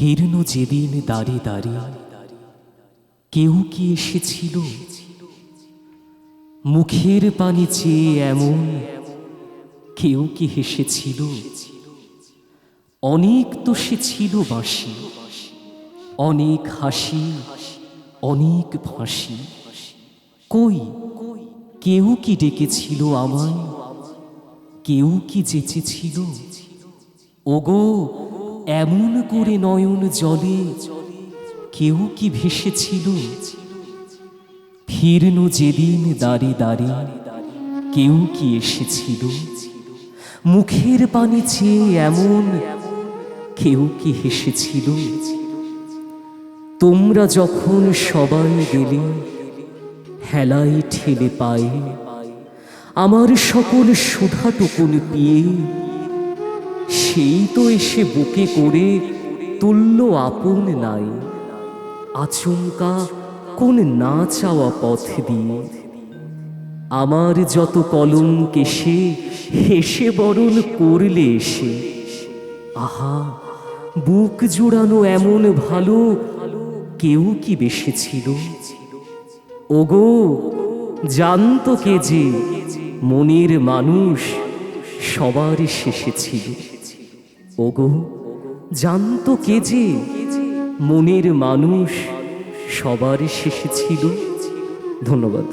ফিরনো যেদিন দাঁড়ে দাঁড়ে কেউ কি এসেছিল মুখের পানি চেয়ে এমন, কেউ কি হেসেছিল? অনেক তো সে ছিল বাঁশি, অনেক হাসি, অনেক ফাঁসি। কই কেউ কি ডেকেছিল আমায়? কেউ কি যেচেছিল? ওগো এমন করে নয়ন জলে কেউ কি ভেসেছিল? ফিরনো যেদিন দাঁড়ে দাঁড়ে কেউ কি এসেছিল মুখের পানি চেয়ে এমন, কেউ কি হেসেছিল? তোমরা যখন সবাই গেলে হেলায় ঠেলে পায়ে আমার সকল সুধাটুকুন পিয়ে, সেই তো এসে বুকে করে তুল্য আপন নাই আচমকা কোন না চাওয়া পথ দিয়ে। আমার যত কলঙ্ক এসে হেসে বরণ করলে এসে, আহা বুক জুড়ানো এমন ভালো কেউ কি বেসেছিল? ওগো জানতো কে যে মনের মানুষ সবার শেষে ছিল? ওগো জানতো কে যে মনের মানুষ সবার শেষে ছিল? ধন্যবাদ।